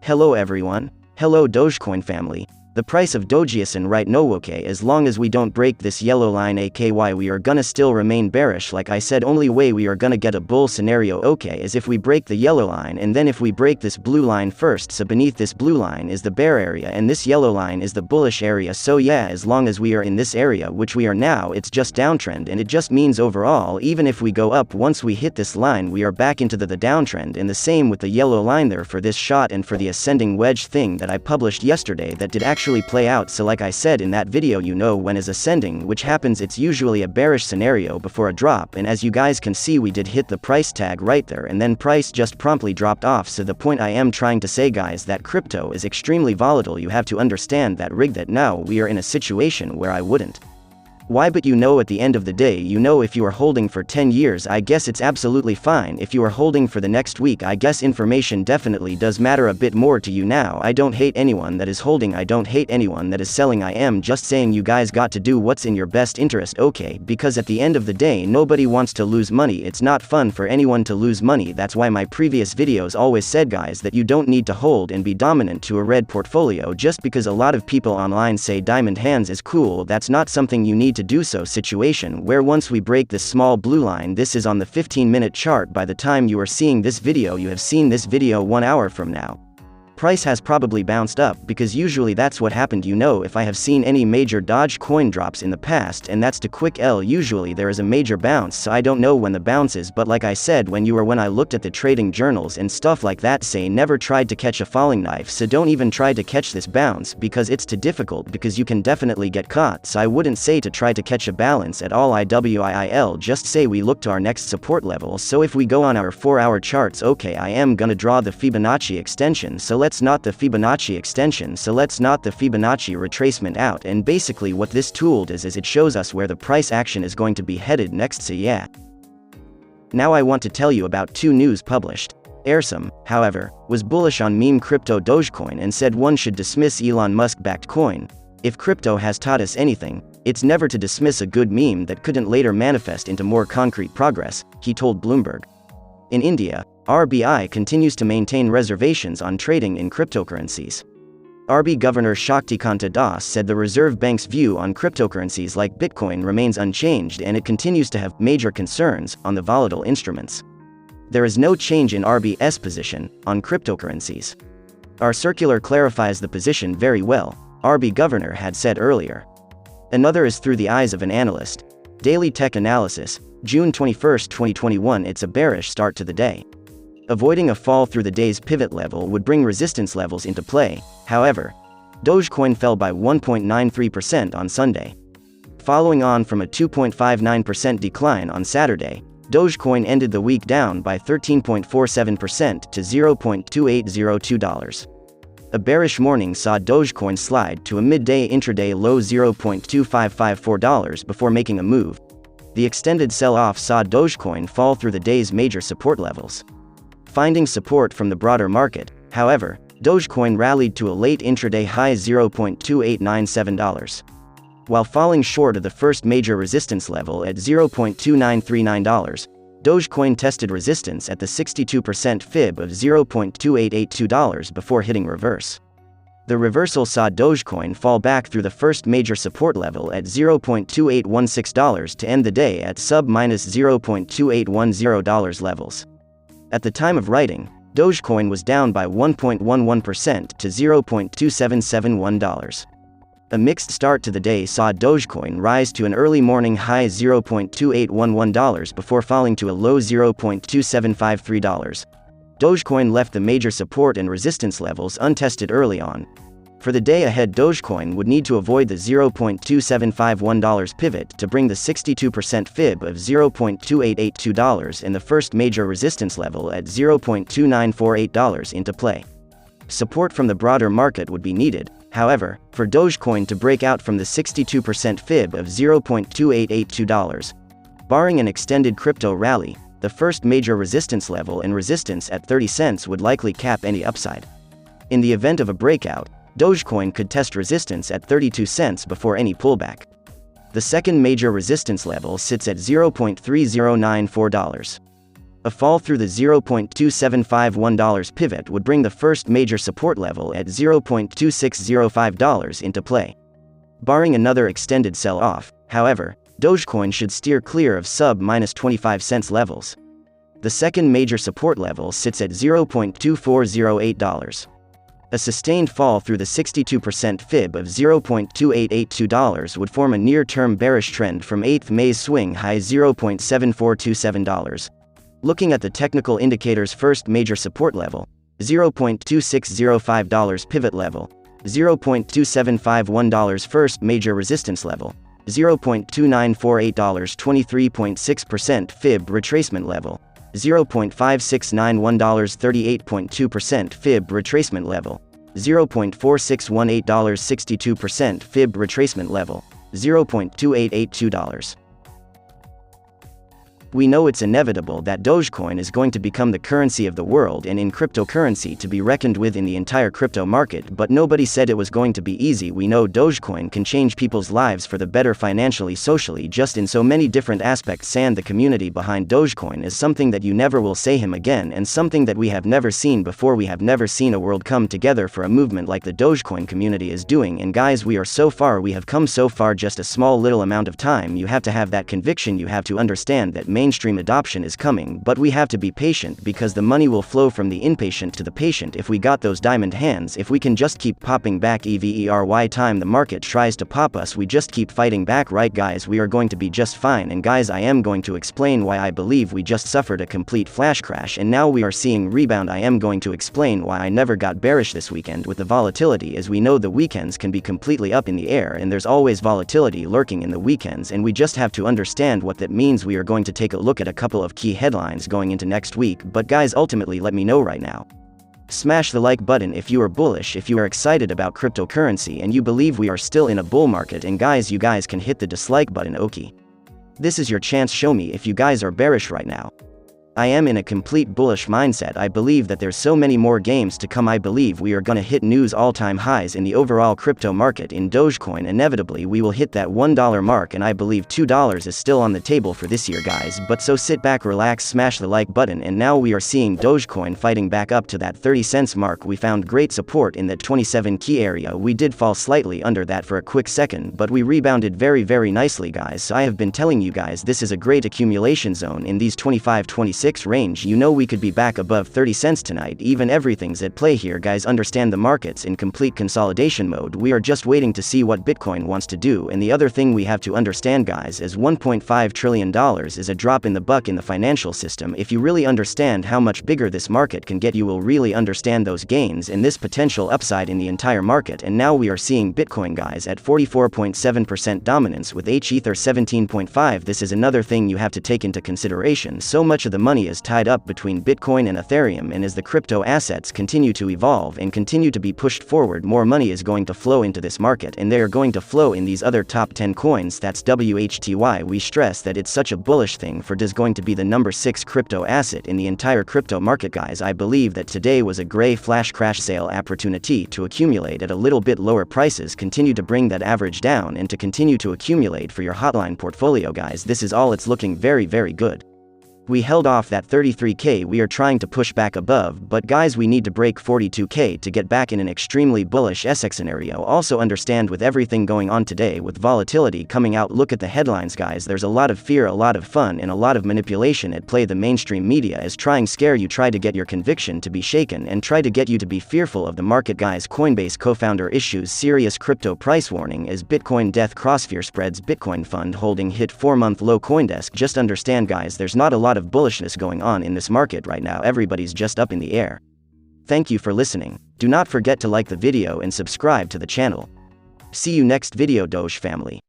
Hello everyone. Hello Dogecoin family. The price of Doge isn't right no okay as long as we don't break this yellow line AKY we are gonna still remain bearish like I said only way we are gonna get a bull scenario okay is if we break the yellow line and then if we break this blue line first so beneath this blue line is the bear area and this yellow line is the bullish area so yeah as long as we are in this area which we are now it's just downtrend and it just means overall even if we go up once we hit this line we are back into the downtrend and the same with the yellow line there for this shot and for the ascending wedge thing that I published yesterday that did actually play out so like I said in that video you know when is ascending which happens it's usually a bearish scenario before a drop and as you guys can see we did hit the price tag right there and then price just promptly dropped off so the point I am trying to say guys that crypto is extremely volatile you have to understand that rig that now we are in a situation where I wouldn't. Why but you know at the end of the day you know if you are holding for 10 years I guess it's absolutely fine if you are holding for the next week I guess information definitely does matter a bit more to you now I don't hate anyone that is holding I don't hate anyone that is selling I am just saying you guys got to do what's in your best interest okay because at the end of the day nobody wants to lose money it's not fun for anyone to lose money that's why my previous videos always said guys that you don't need to hold and be dominant to a red portfolio just because a lot of people online say diamond hands is cool that's not something you need to do so situation where once we break this small blue line this is on the 15-minute chart by the time you are seeing this video you have seen this video 1 hour from now. Price has probably bounced up because usually that's what happened you know if I have seen any major Doge coin drops in the past and that's to quick L usually there is a major bounce so I don't know when the bounce is but like I said when I looked at the trading journals and stuff like that say never tried to catch a falling knife so don't even try to catch this bounce because it's too difficult because you can definitely get caught so I wouldn't say to try to catch a balance at all IWIIL just say we look to our next support level so if we go on our 4-hour charts okay I am gonna draw the Fibonacci extension so let's not the Fibonacci extension so let's not the Fibonacci retracement out and basically what this tool does is it shows us where the price action is going to be headed next so yeah. Now I want to tell you about 2 news published. Airsome, however, was bullish on meme crypto Dogecoin and said one should dismiss Elon Musk backed coin. If crypto has taught us anything, it's never to dismiss a good meme that couldn't later manifest into more concrete progress, he told Bloomberg. In India, RBI continues to maintain reservations on trading in cryptocurrencies. RBI Governor Shaktikanta Das said the Reserve Bank's view on cryptocurrencies like Bitcoin remains unchanged and it continues to have major concerns on the volatile instruments. There is no change in RBI's position on cryptocurrencies. Our circular clarifies the position very well, RBI Governor had said earlier. Another is through the eyes of an analyst. Daily Tech Analysis, June 21, 2021 it's a bearish start to the day. Avoiding a fall through the day's pivot level would bring resistance levels into play, however. Dogecoin fell by 1.93% on Sunday. Following on from a 2.59% decline on Saturday, Dogecoin ended the week down by 13.47% to $0.2802. A bearish morning saw Dogecoin slide to a midday intraday low $0.2554 before making a move. The extended sell-off saw Dogecoin fall through the day's major support levels. Finding support from the broader market, however, Dogecoin rallied to a late intraday high $0.2897. While falling short of the first major resistance level at $0.2939, Dogecoin tested resistance at the 62% fib of $0.2882 before hitting reverse. The reversal saw Dogecoin fall back through the first major support level at $0.2816 to end the day at sub-$0.2810 levels. At the time of writing, Dogecoin was down by 1.11% to $0.2771. A mixed start to the day saw Dogecoin rise to an early morning high $0.2811 before falling to a low $0.2753. Dogecoin left the major support and resistance levels untested early on. For the day ahead Dogecoin would need to avoid the $0.2751 pivot to bring the 62% fib of $0.2882 and the first major resistance level at $0.2948 into play. Support from the broader market would be needed, however, for Dogecoin to break out from the 62% fib of $0.2882. Barring an extended crypto rally, the first major resistance level and resistance at 30 cents would likely cap any upside. In the event of a breakout, Dogecoin could test resistance at 32 cents before any pullback. The second major resistance level sits at $0.3094. A fall through the $0.2751 pivot would bring the first major support level at $0.2605 into play. Barring another extended sell-off, however, Dogecoin should steer clear of sub-25 cents levels. The second major support level sits at $0.2408. A sustained fall through the 62% fib of $0.2882 would form a near-term bearish trend from 8th May's swing high $0.7427. Looking at the technical indicators, first major support level, $0.2605 pivot level, $0.2751 first major resistance level, $0.2948 23.6% fib retracement level, $0.5691 38.2% fib retracement level, $0.4618 62% fib retracement level, $0.2882. We know it's inevitable that Dogecoin is going to become the currency of the world and in cryptocurrency to be reckoned with in the entire crypto market, but nobody said it was going to be easy. We know Dogecoin can change people's lives for the better financially, socially, just in so many different aspects. And the community behind Dogecoin is something that you never will see him again, and something that we have never seen before. We have never seen a world come together for a movement like the Dogecoin community is doing. And guys, we have come so far, just a small little amount of time. You have to have that conviction. You have to understand that mainstream adoption is coming, but we have to be patient because the money will flow from the impatient to the patient. If we got those diamond hands, if we can just keep popping back every time the market tries to pop us, we just keep fighting back, right guys? We are going to be just fine. And guys, I am going to explain why I believe we just suffered a complete flash crash and now we are seeing rebound. I am going to explain why I never got bearish this weekend with the volatility, as we know the weekends can be completely up in the air and there's always volatility lurking in the weekends, and we just have to understand what that means. We are going to take a look at a couple of key headlines going into next week, but guys, ultimately let me know right now. Smash the like button if you are bullish, if you are excited about cryptocurrency and you believe we are still in a bull market, and guys, you guys can hit the dislike button. Okay, this is your chance. Show me if you guys are bearish right now. I am in a complete bullish mindset. I believe that there's so many more games to come. I believe we are gonna hit news all-time highs in the overall crypto market. In Dogecoin, inevitably we will hit that $1 mark, and I believe $2 is still on the table for this year, guys. But so sit back, relax, smash the like button, and now we are seeing Dogecoin fighting back up to that 30 cents mark. We found great support in that 27 key area. We did fall slightly under that for a quick second, but we rebounded very nicely, guys. So I have been telling you guys, this is a great accumulation zone in these 25-26 range. You know we could be back above 30 cents tonight. Even everything's at play here, guys. Understand the market's in complete consolidation mode. We are just waiting to see what Bitcoin wants to do. And the other thing we have to understand, guys, is $1.5 trillion is a drop in the bucket in the financial system. If you really understand how much bigger this market can get, you will really understand those gains and this potential upside in the entire market. And now we are seeing Bitcoin, guys, at 44.7% dominance with Ether 17.5. This is another thing you have to take into consideration. So much of the money is tied up between Bitcoin and Ethereum, and as the crypto assets continue to evolve and continue to be pushed forward, more money is going to flow into this market, and they are going to flow in these other top 10 coins. That's WHTY. We stress that it's such a bullish thing for DOGE going to be the number 6 crypto asset in the entire crypto market, guys. I believe that today was a gray flash crash sale opportunity to accumulate at a little bit lower prices, continue to bring that average down, and to continue to accumulate for your hotline portfolio, guys. This is all. It's looking very good. We held off that 33K we are trying to push back above, but guys, we need to break 42K to get back in an extremely bullish SX scenario. Also understand, with everything going on today, with volatility coming out, look at the headlines, guys. There's a lot of fear, a lot of fun, and a lot of manipulation at play. The mainstream media is trying scare you, try to get your conviction to be shaken, and try to get you to be fearful of the market, guys. Coinbase co-founder issues serious crypto price warning as Bitcoin death crossfear spreads. Bitcoin fund holding hit 4-month low. CoinDesk. Just understand, guys, there's not a lot of bullishness going on in this market right now. Everybody's just up in the air. Thank you for listening. Do not forget to like the video and subscribe to the channel. See you next video, Doge family.